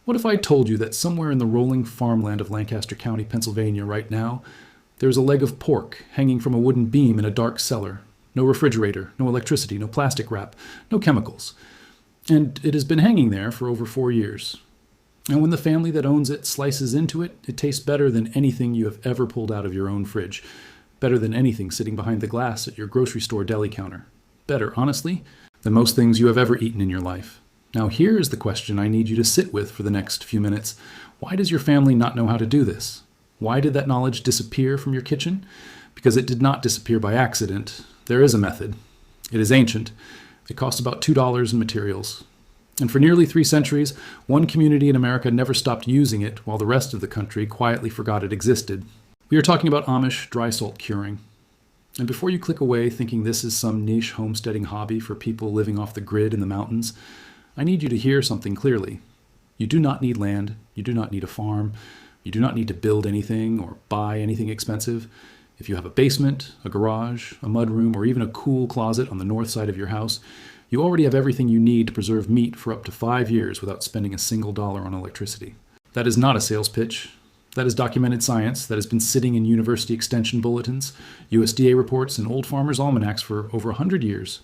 What if I told you that somewhere in the rolling farmland of Lancaster County, Pennsylvania right now, there's a leg of pork hanging from a wooden beam in a dark cellar? No refrigerator, no electricity, no plastic wrap, no chemicals. And it has been hanging there for over 4 years. And when the family that owns it slices into it, it tastes better than anything you have ever pulled out of your own fridge. Better than anything sitting behind the glass at your grocery store deli counter. Better, honestly, than most things you have ever eaten in your life. Now here is the question I need you to sit with for the next few minutes. Why does your family not know how to do this? Why did that knowledge disappear from your kitchen? Because it did not disappear by accident. There is a method. It is ancient. It costs about $2 in materials. And for nearly 3 centuries, one community in America never stopped using it while the rest of the country quietly forgot it existed. We are talking about Amish dry salt curing. And before you click away thinking this is some niche homesteading hobby for people living off the grid in the mountains, I need you to hear something clearly. You do not need land. You do not need a farm. You do not need to build anything or buy anything expensive. If you have a basement, a garage, a mudroom, or even a cool closet on the north side of your house, you already have everything you need to preserve meat for up to 5 years without spending a single dollar on electricity. That is not a sales pitch. That is documented science that has been sitting in university extension bulletins, USDA reports, and old farmers' almanacs for over 100 years.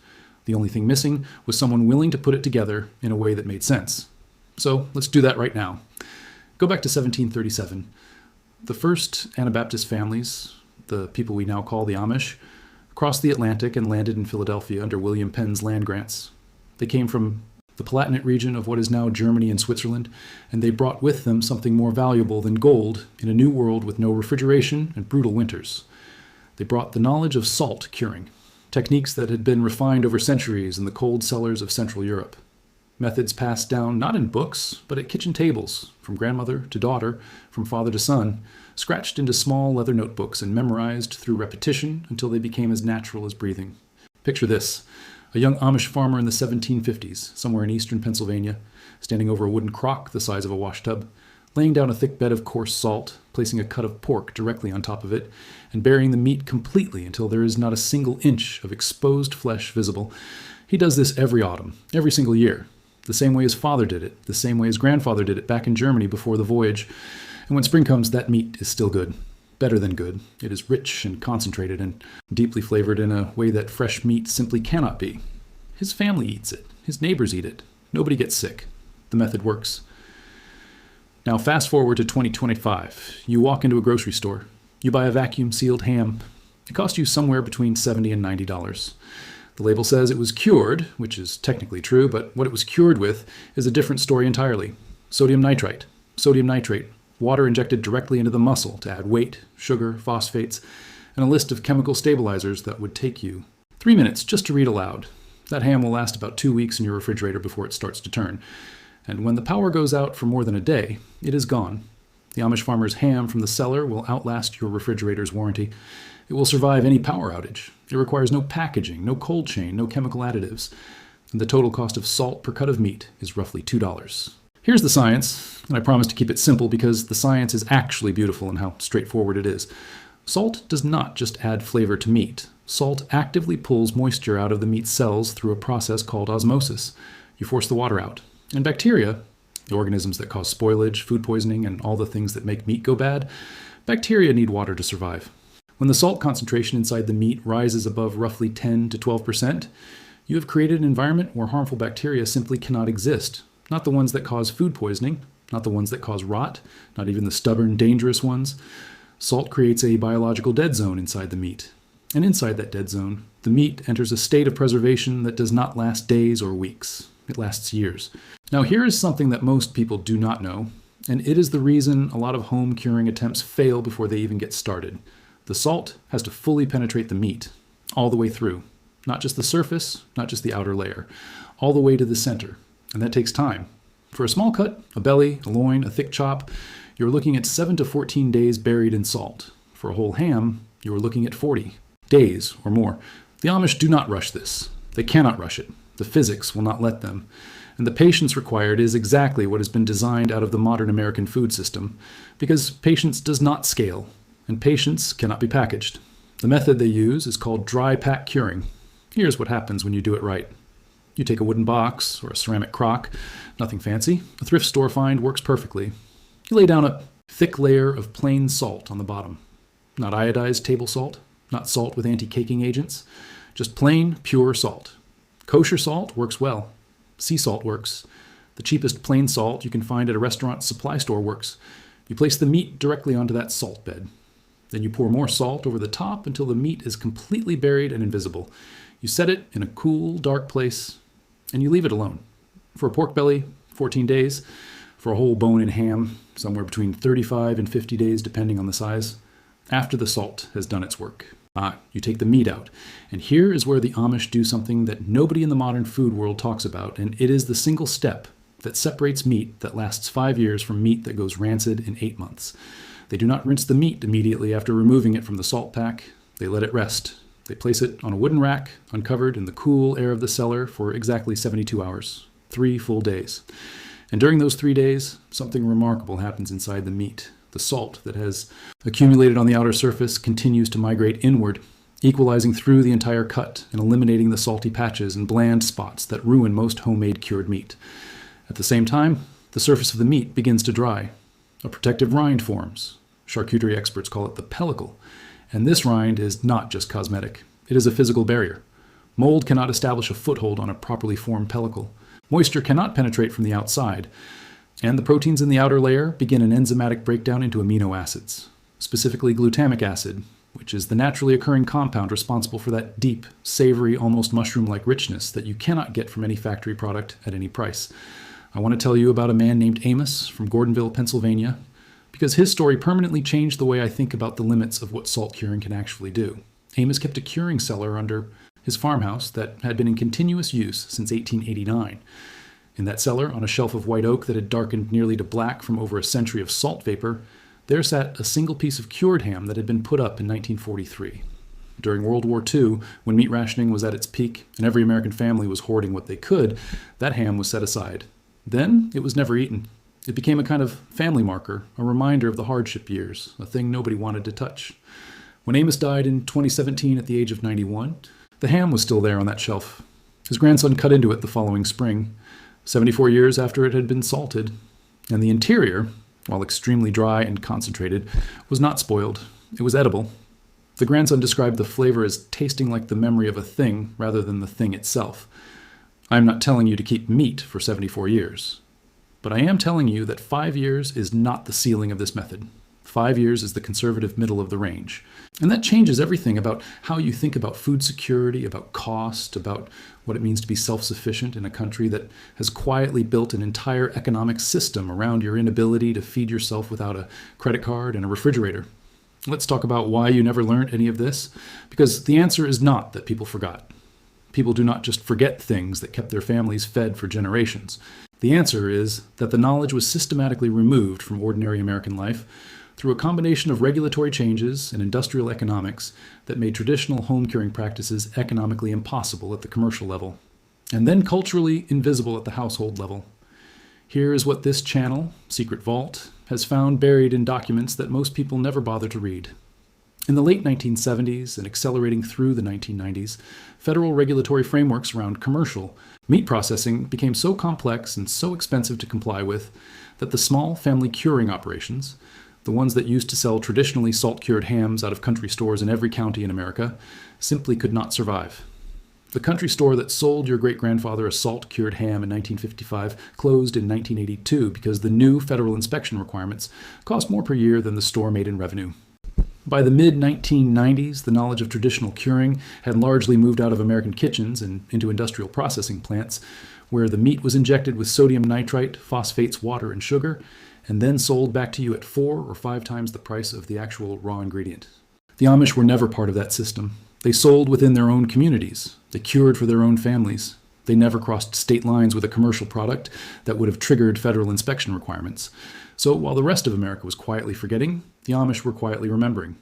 The only thing missing was someone willing to put it together in a way that made sense. So let's do that right now. Go back to 1737. The first Anabaptist families, the people we now call the Amish, crossed the Atlantic and landed in Philadelphia under William Penn's land grants. They came from the Palatinate region of what is now Germany and Switzerland, and they brought with them something more valuable than gold in a new world with no refrigeration and brutal winters. They brought the knowledge of salt curing, techniques that had been refined over centuries in the cold cellars of Central Europe. Methods passed down not in books, but at kitchen tables, from grandmother to daughter, from father to son, scratched into small leather notebooks and memorized through repetition until they became as natural as breathing. Picture this: a young Amish farmer in the 1750s, somewhere in eastern Pennsylvania, standing over a wooden crock the size of a washtub, laying down a thick bed of coarse salt, placing a cut of pork directly on top of it, and burying the meat completely until there is not a single inch of exposed flesh visible. He does this every autumn, every single year, the same way his father did it, the same way his grandfather did it back in Germany before the voyage. And when spring comes, that meat is still good. Better than good. It is rich and concentrated and deeply flavored in a way that fresh meat simply cannot be. His family eats it. His neighbors eat it. Nobody gets sick. The method works. Now fast forward to 2025. You walk into a grocery store. You buy a vacuum-sealed ham. It costs you somewhere between $70 and $90. The label says it was cured, which is technically true, but what it was cured with is a different story entirely. Sodium nitrite, sodium nitrate, water injected directly into the muscle to add weight, sugar, phosphates, and a list of chemical stabilizers that would take you 3 minutes just to read aloud. That ham will last about 2 weeks in your refrigerator before it starts to turn. And when the power goes out for more than a day, it is gone. The Amish farmer's ham from the cellar will outlast your refrigerator's warranty. It will survive any power outage. It requires no packaging, no cold chain, no chemical additives. And the total cost of salt per cut of meat is roughly $2. Here's the science, and I promise to keep it simple because the science is actually beautiful in how straightforward it is. Salt does not just add flavor to meat. Salt actively pulls moisture out of the meat cells through a process called osmosis. You force the water out. And bacteria, the organisms that cause spoilage, food poisoning, and all the things that make meat go bad, bacteria need water to survive. When the salt concentration inside the meat rises above roughly 10 to 12%, you have created an environment where harmful bacteria simply cannot exist. Not the ones that cause food poisoning, not the ones that cause rot, not even the stubborn, dangerous ones. Salt creates a biological dead zone inside the meat. And inside that dead zone, the meat enters a state of preservation that does not last days or weeks. It lasts years. Now here is something that most people do not know, and it is the reason a lot of home curing attempts fail before they even get started. The salt has to fully penetrate the meat, all the way through. Not just the surface, not just the outer layer, all the way to the center. And that takes time. For a small cut, a belly, a loin, a thick chop, you're looking at 7 to 14 days buried in salt. For a whole ham, you are looking at 40 days or more. The Amish do not rush this. They cannot rush it. The physics will not let them. And the patience required is exactly what has been designed out of the modern American food system, because patience does not scale, and patience cannot be packaged. The method they use is called dry pack curing. Here's what happens when you do it right. You take a wooden box or a ceramic crock, nothing fancy. A thrift store find works perfectly. You lay down a thick layer of plain salt on the bottom. Not iodized table salt, not salt with anti-caking agents, just plain, pure salt. Kosher salt works well. Sea salt works. The cheapest plain salt you can find at a restaurant supply store works. You place the meat directly onto that salt bed. Then you pour more salt over the top until the meat is completely buried and invisible. You set it in a cool, dark place, and you leave it alone. For a pork belly, 14 days. For a whole bone and ham, somewhere between 35 and 50 days, depending on the size, after the salt has done its work. You take the meat out. And here is where the Amish do something that nobody in the modern food world talks about, and it is the single step that separates meat that lasts 5 years from meat that goes rancid in 8 months. They do not rinse the meat immediately after removing it from the salt pack. They let it rest. They place it on a wooden rack, uncovered in the cool air of the cellar for exactly 72 hours, 3 full days. And during those 3 days, something remarkable happens inside the meat. The salt that has accumulated on the outer surface continues to migrate inward, equalizing through the entire cut and eliminating the salty patches and bland spots that ruin most homemade cured meat. At the same time, the surface of the meat begins to dry. A protective rind forms. Charcuterie experts call it the pellicle. And this rind is not just cosmetic. It is a physical barrier. Mold cannot establish a foothold on a properly formed pellicle. Moisture cannot penetrate from the outside. And the proteins in the outer layer begin an enzymatic breakdown into amino acids, specifically glutamic acid, which is the naturally occurring compound responsible for that deep, savory, almost mushroom-like richness that you cannot get from any factory product at any price. I want to tell you about a man named Amos from Gordonville, Pennsylvania, because his story permanently changed the way I think about the limits of what salt curing can actually do. Amos kept a curing cellar under his farmhouse that had been in continuous use since 1889. In that cellar, on a shelf of white oak that had darkened nearly to black from over a century of salt vapor, there sat a single piece of cured ham that had been put up in 1943. During World War II, when meat rationing was at its peak and every American family was hoarding what they could, that ham was set aside. Then it was never eaten. It became a kind of family marker, a reminder of the hardship years, a thing nobody wanted to touch. When Amos died in 2017 at the age of 91, the ham was still there on that shelf. His grandson cut into it the following spring, 74 years after it had been salted. And the interior, while extremely dry and concentrated, was not spoiled. It was edible. The grandson described the flavor as tasting like the memory of a thing rather than the thing itself. I am not telling you to keep meat for 74 years. But I am telling you that 5 years is not the ceiling of this method. 5 years is the conservative middle of the range. And that changes everything about how you think about food security, about cost, about what it means to be self-sufficient in a country that has quietly built an entire economic system around your inability to feed yourself without a credit card and a refrigerator. Let's talk about why you never learned any of this, because the answer is not that people forgot. People do not just forget things that kept their families fed for generations. The answer is that the knowledge was systematically removed from ordinary American life through a combination of regulatory changes and industrial economics that made traditional home curing practices economically impossible at the commercial level, and then culturally invisible at the household level. Here is what this channel, Secret Vault, has found buried in documents that most people never bother to read. In the late 1970s and accelerating through the 1990s, federal regulatory frameworks around commercial meat processing became so complex and so expensive to comply with that the small family curing operations, the ones that used to sell traditionally salt-cured hams out of country stores in every county in America, simply could not survive. The country store that sold your great-grandfather a salt-cured ham in 1955 closed in 1982 because the new federal inspection requirements cost more per year than the store made in revenue. By the mid-1990s, the knowledge of traditional curing had largely moved out of American kitchens and into industrial processing plants, where the meat was injected with sodium nitrite, phosphates, water, and sugar, and then sold back to you at 4 or 5 times the price of the actual raw ingredient. The Amish were never part of that system. They sold within their own communities. They cured for their own families. They never crossed state lines with a commercial product that would have triggered federal inspection requirements. So while the rest of America was quietly forgetting, the Amish were quietly remembering.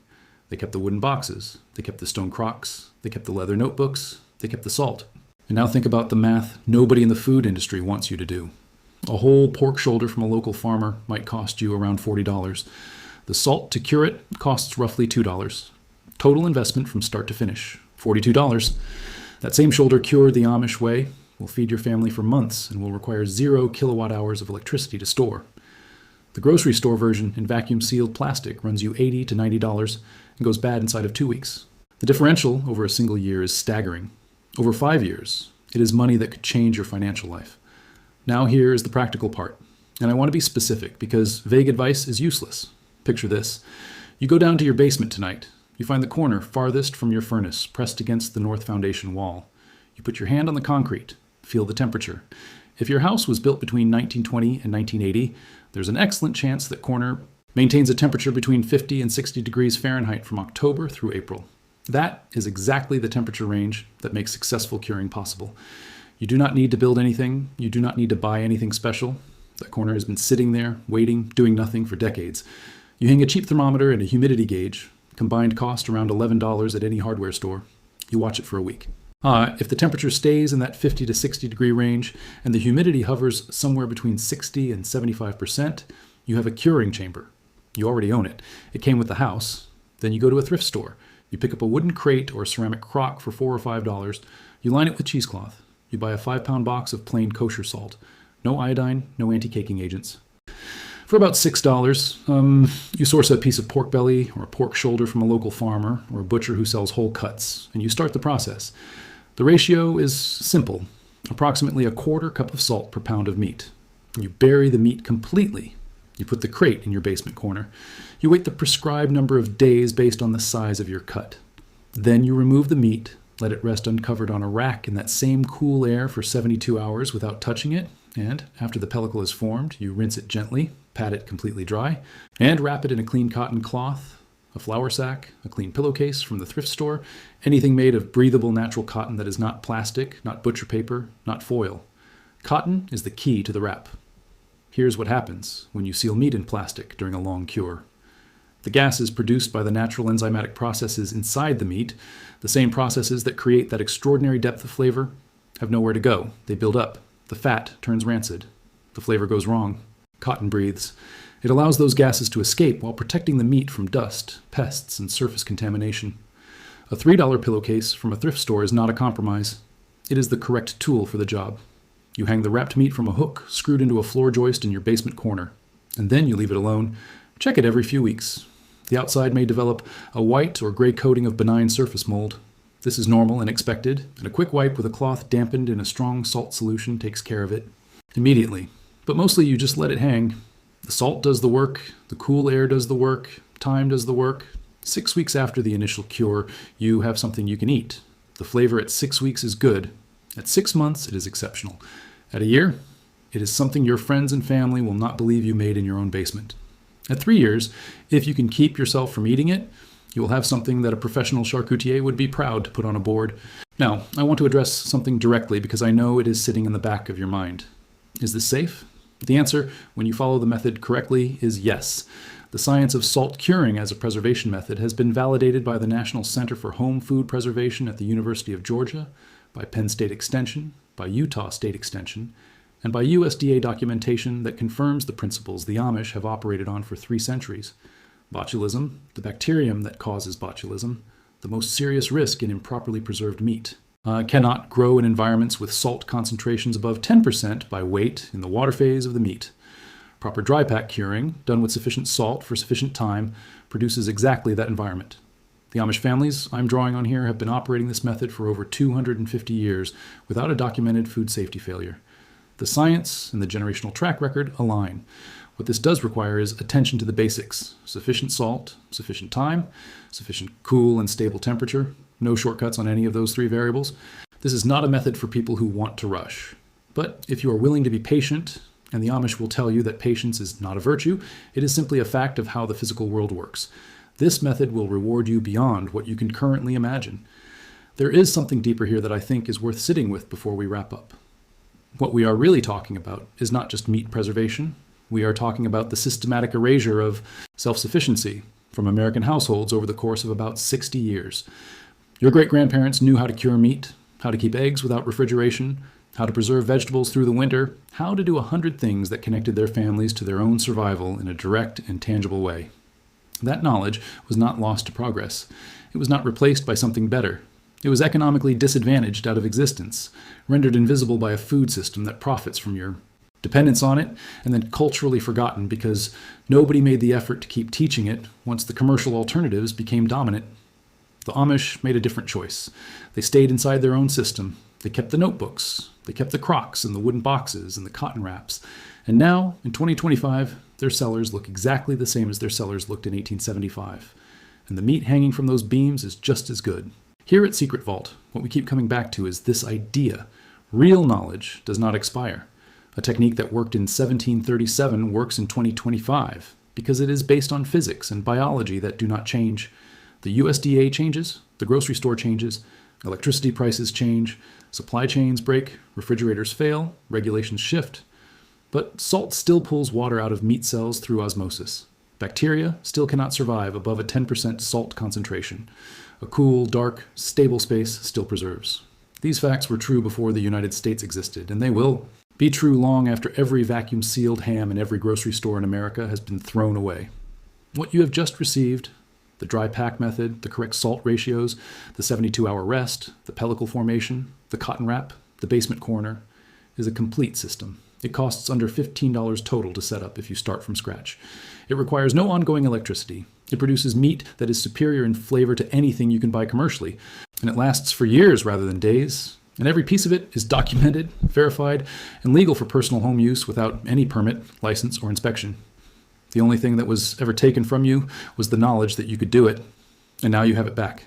They kept the wooden boxes. They kept the stone crocks. They kept the leather notebooks. They kept the salt. And now think about the math nobody in the food industry wants you to do. A whole pork shoulder from a local farmer might cost you around $40. The salt to cure it costs roughly $2. Total investment from start to finish, $42. That same shoulder cured the Amish way will feed your family for months and will require 0 kilowatt hours of electricity to store. The grocery store version in vacuum-sealed plastic runs you $80 to $90 and goes bad inside of 2 weeks. The differential over a single year is staggering. Over 5 years, it is money that could change your financial life. Now here is the practical part. And I want to be specific because vague advice is useless. Picture this. You go down to your basement tonight. You find the corner farthest from your furnace pressed against the north foundation wall. You put your hand on the concrete. Feel the temperature. If your house was built between 1920 and 1980, there's an excellent chance that corner maintains a temperature between 50 and 60 degrees Fahrenheit from October through April. That is exactly the temperature range that makes successful curing possible. You do not need to build anything. You do not need to buy anything special. That corner has been sitting there, waiting, doing nothing for decades. You hang a cheap thermometer and a humidity gauge, combined cost around $11 at any hardware store. You watch it for a week. If the temperature stays in that 50 to 60 degree range and the humidity hovers somewhere between 60 and 75%, you have a curing chamber. You already own it. It came with the house. Then you go to a thrift store. You pick up a wooden crate or a ceramic crock for $4 or $5. You line it with cheesecloth. You buy a 5-pound box of plain kosher salt. No iodine, no anti-caking agents. For about $6, you source a piece of pork belly or a pork shoulder from a local farmer or a butcher who sells whole cuts, and you start the process. The ratio is simple, approximately a 1/4 cup of salt per pound of meat. You bury the meat completely. You put the crate in your basement corner. You wait the prescribed number of days based on the size of your cut. Then you remove the meat, let it rest uncovered on a rack in that same cool air for 72 hours without touching it, and after the pellicle is formed, you rinse it gently, pat it completely dry, and wrap it in a clean cotton cloth, a flour sack, a clean pillowcase from the thrift store, anything made of breathable natural cotton that is not plastic, not butcher paper, not foil. Cotton is the key to the wrap. Here's what happens when you seal meat in plastic during a long cure. The gases produced by the natural enzymatic processes inside the meat, the same processes that create that extraordinary depth of flavor, have nowhere to go. They build up. The fat turns rancid. The flavor goes wrong. Cotton breathes. It allows those gases to escape while protecting the meat from dust, pests, and surface contamination. A $3 pillowcase from a thrift store is not a compromise. It is the correct tool for the job. You hang the wrapped meat from a hook screwed into a floor joist in your basement corner, and then you leave it alone. Check it every few weeks. The outside may develop a white or gray coating of benign surface mold. This is normal and expected, and a quick wipe with a cloth dampened in a strong salt solution takes care of it immediately. But mostly you just let it hang. The salt does the work, the cool air does the work, time does the work. 6 weeks after the initial cure, you have something you can eat. The flavor at 6 weeks is good. At 6 months, it is exceptional. At a year, it is something your friends and family will not believe you made in your own basement. At 3 years, if you can keep yourself from eating it, you will have something that a professional charcutier would be proud to put on a board. Now, I want to address something directly because I know it is sitting in the back of your mind. Is this safe? The answer, when you follow the method correctly, is yes. The science of salt curing as a preservation method has been validated by the National Center for Home Food Preservation at the University of Georgia, by Penn State Extension, by Utah State Extension, and by USDA documentation that confirms the principles the Amish have operated on for 3 centuries. Botulism, the bacterium that causes botulism, the most serious risk in improperly preserved meat, cannot grow in environments with salt concentrations above 10% by weight in the water phase of the meat. Proper dry pack curing, done with sufficient salt for sufficient time, produces exactly that environment. The Amish families I'm drawing on here have been operating this method for over 250 years without a documented food safety failure. The science and the generational track record align. What this does require is attention to the basics: sufficient salt, sufficient time, sufficient cool and stable temperature, no shortcuts on any of those 3 variables. This is not a method for people who want to rush. But if you are willing to be patient, and the Amish will tell you that patience is not a virtue, it is simply a fact of how the physical world works. This method will reward you beyond what you can currently imagine. There is something deeper here that I think is worth sitting with before we wrap up. What we are really talking about is not just meat preservation. We are talking about the systematic erasure of self-sufficiency from American households over the course of about 60 years. Your great-grandparents knew how to cure meat, how to keep eggs without refrigeration, how to preserve vegetables through the winter, how to do 100 things that connected their families to their own survival in a direct and tangible way. That knowledge was not lost to progress. It was not replaced by something better. It was economically disadvantaged out of existence, rendered invisible by a food system that profits from your dependence on it, and then culturally forgotten because nobody made the effort to keep teaching it once the commercial alternatives became dominant. The Amish made a different choice. They stayed inside their own system. They kept the notebooks. They kept the crocks and the wooden boxes and the cotton wraps. And now, in 2025, their cellars look exactly the same as their cellars looked in 1875. And the meat hanging from those beams is just as good. Here at Secret Vault, what we keep coming back to is this idea. Real knowledge does not expire. A technique that worked in 1737 works in 2025 because it is based on physics and biology that do not change. The USDA changes, the grocery store changes, electricity prices change, supply chains break, refrigerators fail, regulations shift. But salt still pulls water out of meat cells through osmosis. Bacteria still cannot survive above a 10% salt concentration. A cool, dark, stable space still preserves. These facts were true before the United States existed, and they will be true long after every vacuum-sealed ham in every grocery store in America has been thrown away. What you have just received, the dry pack method, the correct salt ratios, the 72-hour rest, the pellicle formation, the cotton wrap, the basement corner, is a complete system. It costs under $15 total to set up if you start from scratch. It requires no ongoing electricity. It produces meat that is superior in flavor to anything you can buy commercially. And it lasts for years rather than days. And every piece of it is documented, verified, and legal for personal home use without any permit, license, or inspection. The only thing that was ever taken from you was the knowledge that you could do it. And now you have it back.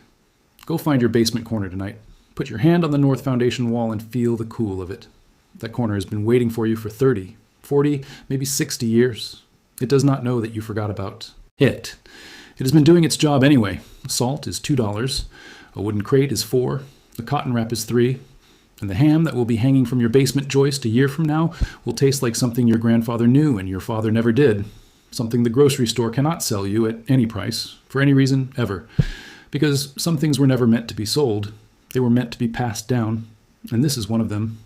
Go find your basement corner tonight. Put your hand on the north foundation wall and feel the cool of it. That corner has been waiting for you for 30, 40, maybe 60 years. It does not know that you forgot about it. It has been doing its job anyway. Salt is $2, a wooden crate is $4, the cotton wrap is $3, and the ham that will be hanging from your basement joist a year from now will taste like something your grandfather knew and your father never did. Something the grocery store cannot sell you at any price, for any reason, ever. Because some things were never meant to be sold. They were meant to be passed down, and this is one of them.